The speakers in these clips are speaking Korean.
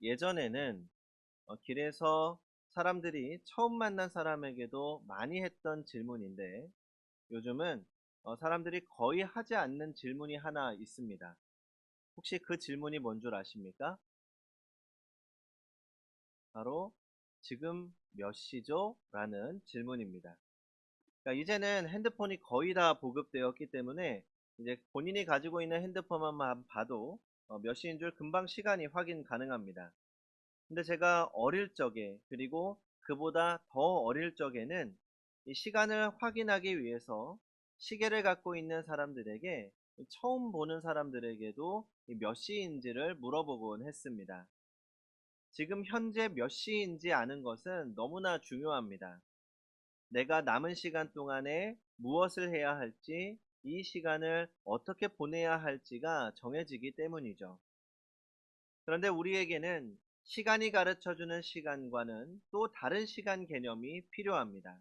예전에는 길에서 사람들이 처음 만난 사람에게도 많이 했던 질문인데 요즘은 사람들이 거의 하지 않는 질문이 하나 있습니다. 혹시 그 질문이 뭔 줄 아십니까? 바로 지금 몇 시죠? 라는 질문입니다. 그러니까 이제는 핸드폰이 거의 다 보급되었기 때문에 이제 본인이 가지고 있는 핸드폰만 봐도 몇 시인 줄 금방 시간이 확인 가능합니다. 근데 제가 어릴 적에 그리고 그보다 더 어릴 적에는 이 시간을 확인하기 위해서 시계를 갖고 있는 사람들에게 처음 보는 사람들에게도 이몇 시인지를 물어보곤 했습니다. 지금 현재 몇 시인지 아는 것은 너무나 중요합니다. 내가 남은 시간 동안에 무엇을 해야 할지, 이 시간을 어떻게 보내야 할지가 정해지기 때문이죠. 그런데 우리에게는 시간이 가르쳐주는 시간과는 또 다른 시간 개념이 필요합니다.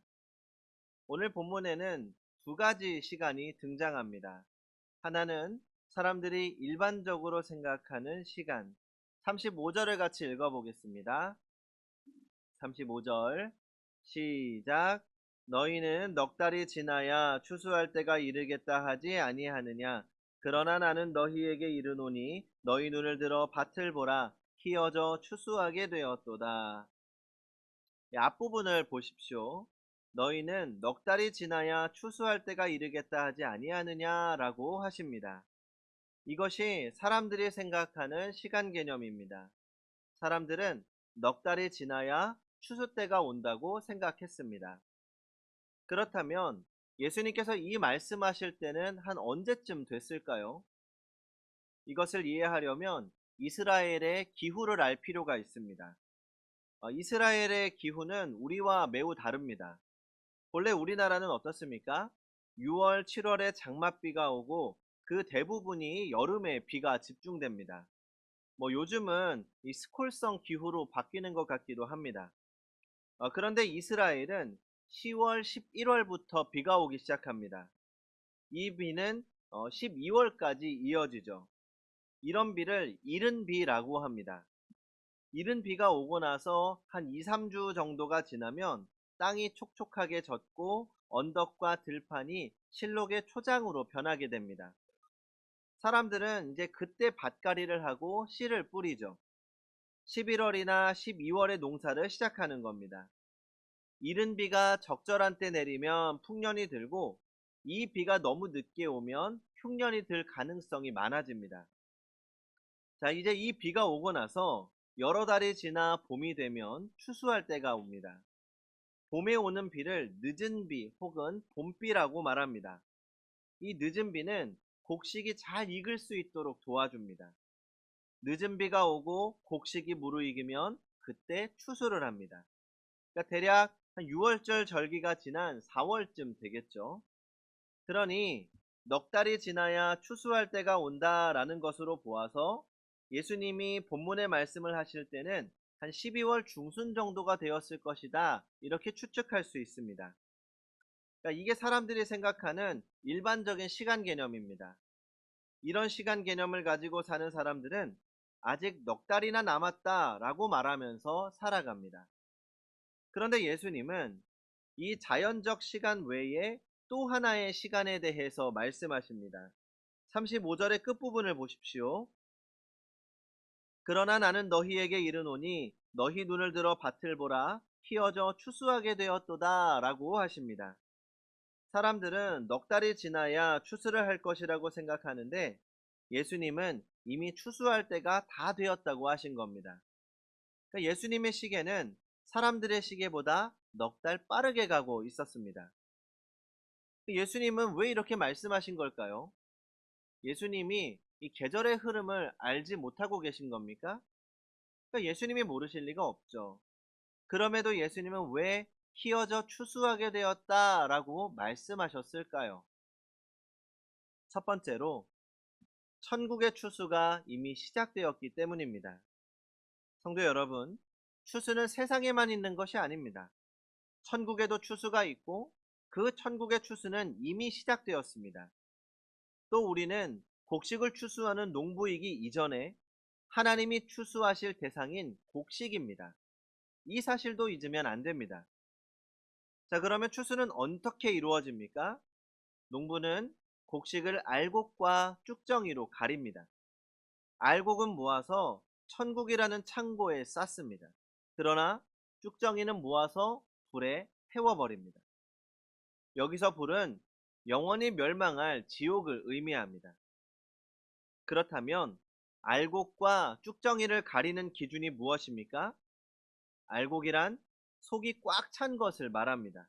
오늘 본문에는 두 가지 시간이 등장합니다. 하나는 사람들이 일반적으로 생각하는 시간. 35절을 같이 읽어보겠습니다. 35절 시작. 너희는 넉 달이 지나야 추수할 때가 이르겠다 하지 아니하느냐. 그러나 나는 너희에게 이르노니 너희 눈을 들어 밭을 보라. 키어져 추수하게 되었도다. 이 앞부분을 보십시오. 너희는 넉 달이 지나야 추수할 때가 이르겠다 하지 아니하느냐라고 하십니다. 이것이 사람들이 생각하는 시간 개념입니다. 사람들은 넉 달이 지나야 추수 때가 온다고 생각했습니다. 그렇다면 예수님께서 이 말씀하실 때는 한 언제쯤 됐을까요? 이것을 이해하려면 이스라엘의 기후를 알 필요가 있습니다. 이스라엘의 기후는 우리와 매우 다릅니다. 본래 우리나라는 어떻습니까? 6월, 7월에 장맛비가 오고 그 대부분이 여름에 비가 집중됩니다. 요즘은 이 스콜성 기후로 바뀌는 것 같기도 합니다. 그런데 이스라엘은 10월, 11월부터 비가 오기 시작합니다. 이 비는 12월까지 이어지죠. 이런 비를 이른 비라고 합니다. 이른 비가 오고 나서 한 2, 3주 정도가 지나면 땅이 촉촉하게 젖고 언덕과 들판이 실록의 초장으로 변하게 됩니다. 사람들은 이제 그때 밭갈이를 하고 씨를 뿌리죠. 11월이나 12월에 농사를 시작하는 겁니다. 이른 비가 적절한 때 내리면 풍년이 들고 이 비가 너무 늦게 오면 흉년이 들 가능성이 많아집니다. 자, 이제 이 비가 오고 나서 여러 달이 지나 봄이 되면 추수할 때가 옵니다. 봄에 오는 비를 늦은 비 혹은 봄비라고 말합니다. 이 늦은 비는 곡식이 잘 익을 수 있도록 도와줍니다. 늦은 비가 오고 곡식이 무르익으면 그때 추수를 합니다. 그러니까 대략 한 6월절 절기가 지난 4월쯤 되겠죠. 그러니 넉 달이 지나야 추수할 때가 온다라는 것으로 보아서 예수님이 본문의 말씀을 하실 때는 한 12월 중순 정도가 되었을 것이다. 이렇게 추측할 수 있습니다. 그러니까 이게 사람들이 생각하는 일반적인 시간 개념입니다. 이런 시간 개념을 가지고 사는 사람들은 아직 넉 달이나 남았다라고 말하면서 살아갑니다. 그런데 예수님은 이 자연적 시간 외에 또 하나의 시간에 대해서 말씀하십니다. 35절의 끝부분을 보십시오. 그러나 나는 너희에게 이르노니 너희 눈을 들어 밭을 보라 키어져 추수하게 되었도다 라고 하십니다. 사람들은 넉 달이 지나야 추수를 할 것이라고 생각하는데 예수님은 이미 추수할 때가 다 되었다고 하신 겁니다. 그러니까 예수님의 시계는 사람들의 시계보다 넉 달 빠르게 가고 있었습니다. 예수님은 왜 이렇게 말씀하신 걸까요? 예수님이 이 계절의 흐름을 알지 못하고 계신 겁니까? 그러니까 예수님이 모르실 리가 없죠. 그럼에도 예수님은 왜 키어져 추수하게 되었다라고 말씀하셨을까요? 첫 번째로 천국의 추수가 이미 시작되었기 때문입니다. 성도 여러분, 추수는 세상에만 있는 것이 아닙니다. 천국에도 추수가 있고 그 천국의 추수는 이미 시작되었습니다. 또 우리는 곡식을 추수하는 농부이기 이전에 하나님이 추수하실 대상인 곡식입니다. 이 사실도 잊으면 안 됩니다. 자, 그러면 추수는 어떻게 이루어집니까? 농부는 곡식을 알곡과 쭉정이로 가립니다. 알곡은 모아서 천국이라는 창고에 쌓습니다. 그러나 쭉정이는 모아서 불에 태워버립니다. 여기서 불은 영원히 멸망할 지옥을 의미합니다. 그렇다면 알곡과 쭉정이를 가리는 기준이 무엇입니까? 알곡이란 속이 꽉 찬 것을 말합니다.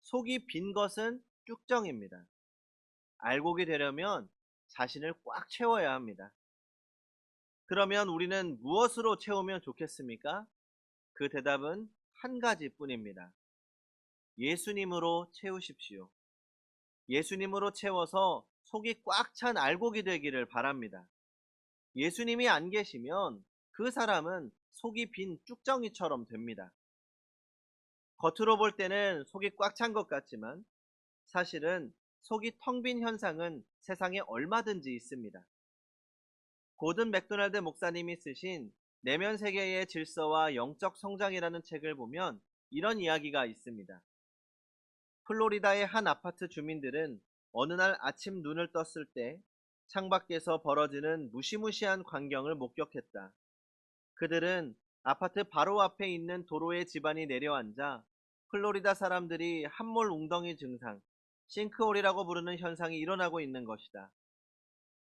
속이 빈 것은 쭉정입니다. 알곡이 되려면 자신을 꽉 채워야 합니다. 그러면 우리는 무엇으로 채우면 좋겠습니까? 그 대답은 한 가지뿐입니다. 예수님으로 채우십시오. 예수님으로 채워서 속이 꽉 찬 알곡이 되기를 바랍니다. 예수님이 안 계시면 그 사람은 속이 빈 쭉정이처럼 됩니다. 겉으로 볼 때는 속이 꽉 찬 것 같지만 사실은 속이 텅 빈 현상은 세상에 얼마든지 있습니다. 고든 맥도날드 목사님이 쓰신 내면 세계의 질서와 영적 성장이라는 책을 보면 이런 이야기가 있습니다. 플로리다의 한 아파트 주민들은 어느 날 아침 눈을 떴을 때 창밖에서 벌어지는 무시무시한 광경을 목격했다. 그들은 아파트 바로 앞에 있는 도로에 집안이 내려앉아 플로리다 사람들이 함몰 웅덩이 증상, 싱크홀이라고 부르는 현상이 일어나고 있는 것이다.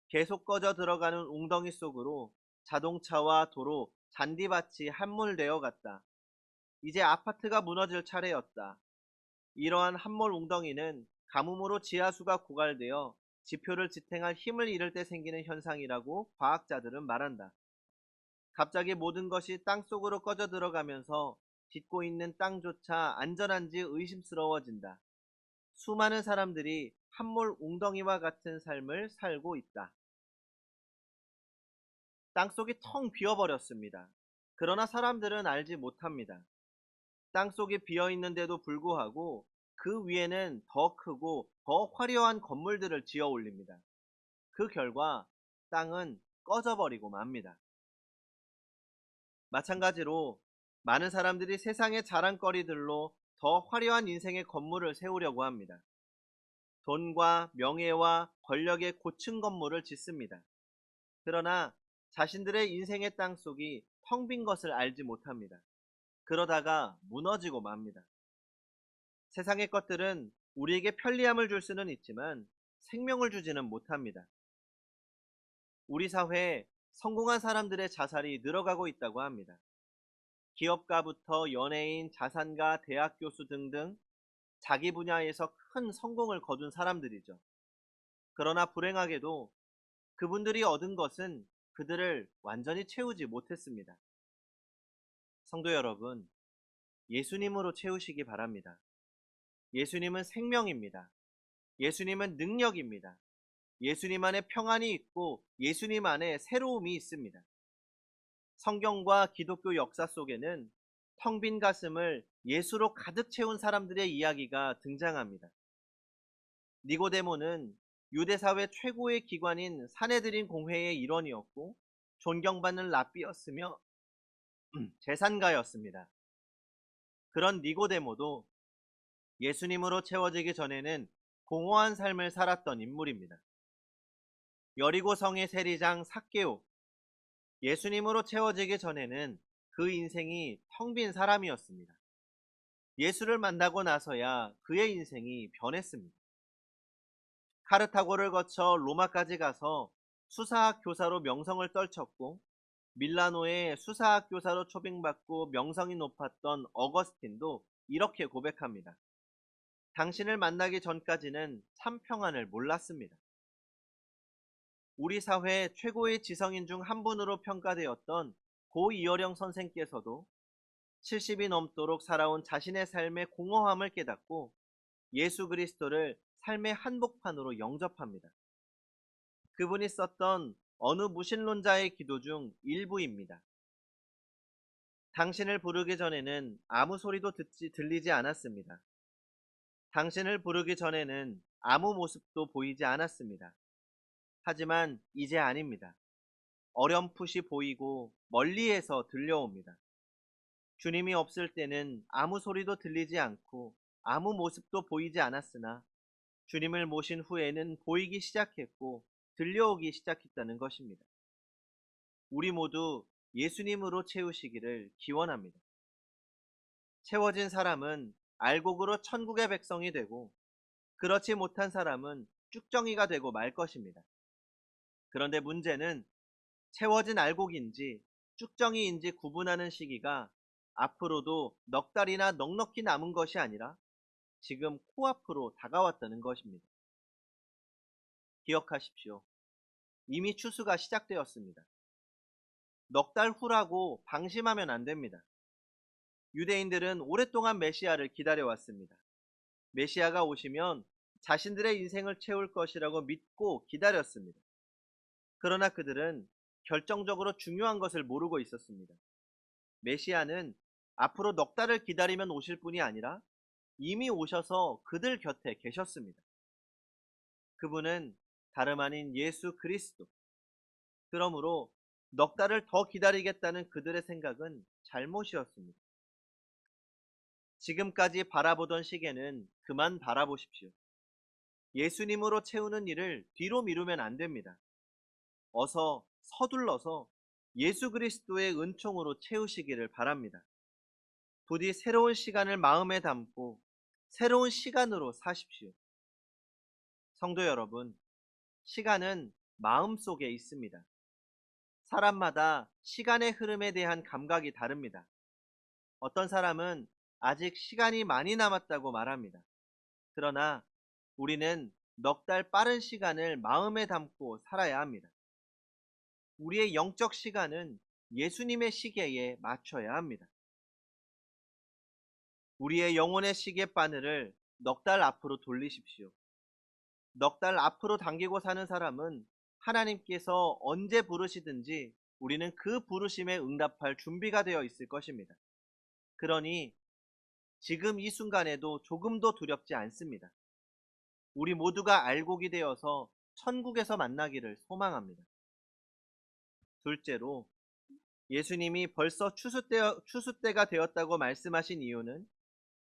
계속 꺼져 들어가는 웅덩이 속으로 자동차와 도로, 잔디밭이 함몰되어 갔다. 이제 아파트가 무너질 차례였다. 이러한 함몰 웅덩이는 가뭄으로 지하수가 고갈되어 지표를 지탱할 힘을 잃을 때 생기는 현상이라고 과학자들은 말한다. 갑자기 모든 것이 땅속으로 꺼져 들어가면서 딛고 있는 땅조차 안전한지 의심스러워진다. 수많은 사람들이 함몰 웅덩이와 같은 삶을 살고 있다. 땅속이 텅 비어버렸습니다. 그러나 사람들은 알지 못합니다. 땅속이 비어있는데도 불구하고 그 위에는 더 크고 더 화려한 건물들을 지어 올립니다. 그 결과 땅은 꺼져버리고 맙니다. 마찬가지로 많은 사람들이 세상의 자랑거리들로 더 화려한 인생의 건물을 세우려고 합니다. 돈과 명예와 권력의 고층 건물을 짓습니다. 그러나 자신들의 인생의 땅속이 텅 빈 것을 알지 못합니다. 그러다가 무너지고 맙니다. 세상의 것들은 우리에게 편리함을 줄 수는 있지만 생명을 주지는 못합니다. 우리 사회에 성공한 사람들의 자살이 늘어가고 있다고 합니다. 기업가부터 연예인, 자산가, 대학 교수 등등 자기 분야에서 큰 성공을 거둔 사람들이죠. 그러나 불행하게도 그분들이 얻은 것은 그들을 완전히 채우지 못했습니다. 성도 여러분, 예수님으로 채우시기 바랍니다. 예수님은 생명입니다. 예수님은 능력입니다. 예수님 안에 평안이 있고 예수님 안에 새로움이 있습니다. 성경과 기독교 역사 속에는 텅 빈 가슴을 예수로 가득 채운 사람들의 이야기가 등장합니다. 니고데모는 유대사회 최고의 기관인 사내들인 공회의 일원이었고 존경받는 랍비였으며 재산가였습니다. 그런 니고데모도 예수님으로 채워지기 전에는 공허한 삶을 살았던 인물입니다. 여리고 성의 세리장 삭개오, 예수님으로 채워지기 전에는 그 인생이 텅 빈 사람이었습니다. 예수를 만나고 나서야 그의 인생이 변했습니다. 카르타고를 거쳐 로마까지 가서 수사학 교사로 명성을 떨쳤고 밀라노의 수사학 교사로 초빙받고 명성이 높았던 어거스틴도 이렇게 고백합니다. 당신을 만나기 전까지는 참 평안을 몰랐습니다. 우리 사회 최고의 지성인 중 한 분으로 평가되었던 고 이어령 선생께서도 70이 넘도록 살아온 자신의 삶의 공허함을 깨닫고 예수 그리스도를 삶의 한복판으로 영접합니다. 그분이 썼던 어느 무신론자의 기도 중 일부입니다. 당신을 부르기 전에는 아무 소리도 들리지 않았습니다. 당신을 부르기 전에는 아무 모습도 보이지 않았습니다. 하지만 이제 아닙니다. 어렴풋이 보이고 멀리에서 들려옵니다. 주님이 없을 때는 아무 소리도 들리지 않고 아무 모습도 보이지 않았으나 주님을 모신 후에는 보이기 시작했고 들려오기 시작했다는 것입니다. 우리 모두 예수님으로 채우시기를 기원합니다. 채워진 사람은 알곡으로 천국의 백성이 되고 그렇지 못한 사람은 쭉정이가 되고 말 것입니다. 그런데 문제는 채워진 알곡인지 쭉정이인지 구분하는 시기가 앞으로도 넉 달이나 넉넉히 남은 것이 아니라 지금 코앞으로 다가왔다는 것입니다. 기억하십시오. 이미 추수가 시작되었습니다. 넉 달 후라고 방심하면 안 됩니다. 유대인들은 오랫동안 메시아를 기다려왔습니다. 메시아가 오시면 자신들의 인생을 채울 것이라고 믿고 기다렸습니다. 그러나 그들은 결정적으로 중요한 것을 모르고 있었습니다. 메시아는 앞으로 넉 달을 기다리면 오실 뿐이 아니라 이미 오셔서 그들 곁에 계셨습니다. 그분은 다름 아닌 예수 그리스도. 그러므로 넉 달을 더 기다리겠다는 그들의 생각은 잘못이었습니다. 지금까지 바라보던 시계는 그만 바라보십시오. 예수님으로 채우는 일을 뒤로 미루면 안 됩니다. 어서 서둘러서 예수 그리스도의 은총으로 채우시기를 바랍니다. 부디 새로운 시간을 마음에 담고 새로운 시간으로 사십시오. 성도 여러분, 시간은 마음속에 있습니다. 사람마다 시간의 흐름에 대한 감각이 다릅니다. 어떤 사람은 아직 시간이 많이 남았다고 말합니다. 그러나 우리는 넉 달 빠른 시간을 마음에 담고 살아야 합니다. 우리의 영적 시간은 예수님의 시계에 맞춰야 합니다. 우리의 영혼의 시계 바늘을 넉 달 앞으로 돌리십시오. 넉 달 앞으로 당기고 사는 사람은 하나님께서 언제 부르시든지 우리는 그 부르심에 응답할 준비가 되어 있을 것입니다. 그러니 지금 이 순간에도 조금도 두렵지 않습니다. 우리 모두가 알곡이 되어서 천국에서 만나기를 소망합니다. 둘째로, 예수님이 벌써 추수 때가 되었다고 말씀하신 이유는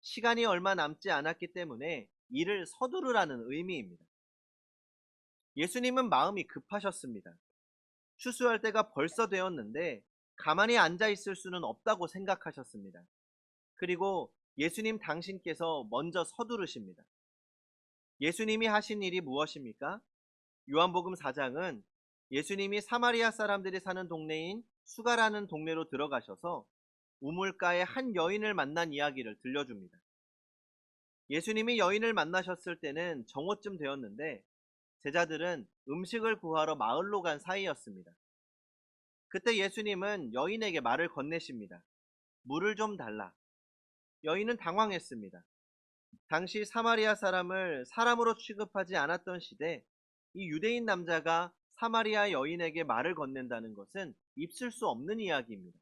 시간이 얼마 남지 않았기 때문에 일을 서두르라는 의미입니다. 예수님은 마음이 급하셨습니다. 추수할 때가 벌써 되었는데 가만히 앉아 있을 수는 없다고 생각하셨습니다. 그리고 예수님 당신께서 먼저 서두르십니다. 예수님이 하신 일이 무엇입니까? 요한복음 4장은 예수님이 사마리아 사람들이 사는 동네인 수가라는 동네로 들어가셔서 우물가에 한 여인을 만난 이야기를 들려줍니다. 예수님이 여인을 만나셨을 때는 정오쯤 되었는데 제자들은 음식을 구하러 마을로 간 사이였습니다. 그때 예수님은 여인에게 말을 건네십니다. 물을 좀 달라. 여인은 당황했습니다. 당시 사마리아 사람을 사람으로 취급하지 않았던 시대, 이 유대인 남자가 사마리아 여인에게 말을 건넨다는 것은 있을 수 없는 이야기입니다.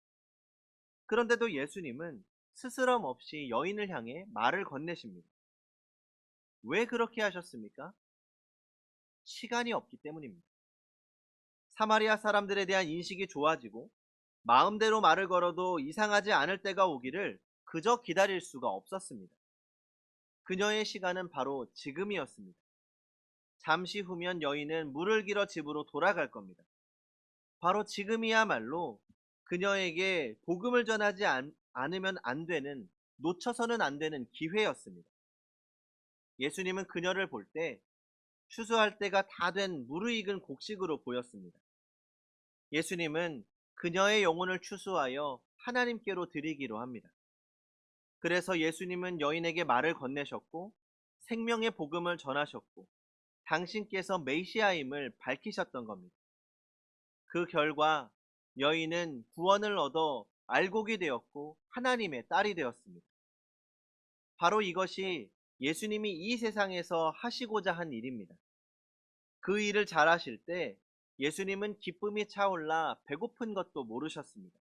그런데도 예수님은 스스럼 없이 여인을 향해 말을 건네십니다. 왜 그렇게 하셨습니까? 시간이 없기 때문입니다. 사마리아 사람들에 대한 인식이 좋아지고 마음대로 말을 걸어도 이상하지 않을 때가 오기를 그저 기다릴 수가 없었습니다. 그녀의 시간은 바로 지금이었습니다. 잠시 후면 여인은 물을 길어 집으로 돌아갈 겁니다. 바로 지금이야말로 그녀에게 복음을 전하지 않으면 안 되는, 놓쳐서는 안 되는 기회였습니다. 예수님은 그녀를 볼 때 추수할 때가 다 된 무르익은 곡식으로 보였습니다. 예수님은 그녀의 영혼을 추수하여 하나님께로 드리기로 합니다. 그래서 예수님은 여인에게 말을 건네셨고 생명의 복음을 전하셨고 당신께서 메시아임을 밝히셨던 겁니다. 그 결과 여인은 구원을 얻어 알곡이 되었고 하나님의 딸이 되었습니다. 바로 이것이 예수님이 이 세상에서 하시고자 한 일입니다. 그 일을 잘하실 때 예수님은 기쁨이 차올라 배고픈 것도 모르셨습니다.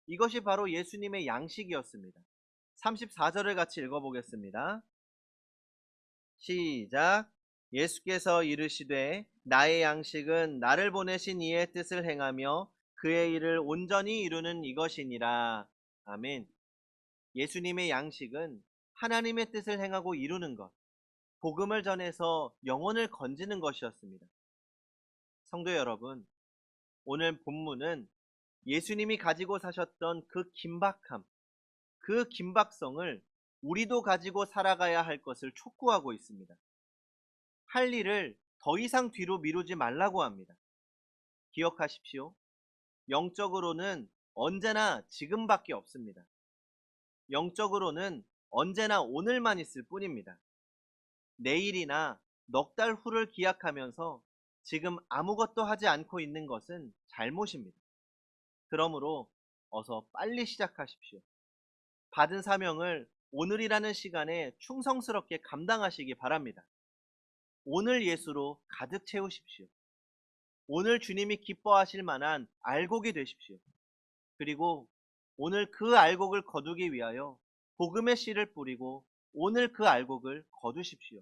이것이 바로 예수님의 양식이었습니다. 34절을 같이 읽어보겠습니다. 시작. 예수께서 이르시되 나의 양식은 나를 보내신 이의 뜻을 행하며 그의 일을 온전히 이루는 이것이니라. 아멘. 예수님의 양식은 하나님의 뜻을 행하고 이루는 것, 복음을 전해서 영혼을 건지는 것이었습니다. 성도 여러분, 오늘 본문은 예수님이 가지고 사셨던 그 긴박함, 그 긴박성을 우리도 가지고 살아가야 할 것을 촉구하고 있습니다. 할 일을 더 이상 뒤로 미루지 말라고 합니다. 기억하십시오. 영적으로는 언제나 지금밖에 없습니다. 영적으로는 언제나 오늘만 있을 뿐입니다. 내일이나 넉 달 후를 기약하면서 지금 아무것도 하지 않고 있는 것은 잘못입니다. 그러므로 어서 빨리 시작하십시오. 받은 사명을 오늘이라는 시간에 충성스럽게 감당하시기 바랍니다. 오늘 예수로 가득 채우십시오. 오늘 주님이 기뻐하실 만한 알곡이 되십시오. 그리고 오늘 그 알곡을 거두기 위하여 복음의 씨를 뿌리고 오늘 그 알곡을 거두십시오.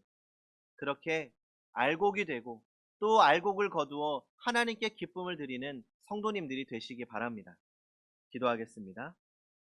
그렇게 알곡이 되고 또 알곡을 거두어 하나님께 기쁨을 드리는 성도님들이 되시기 바랍니다. 기도하겠습니다.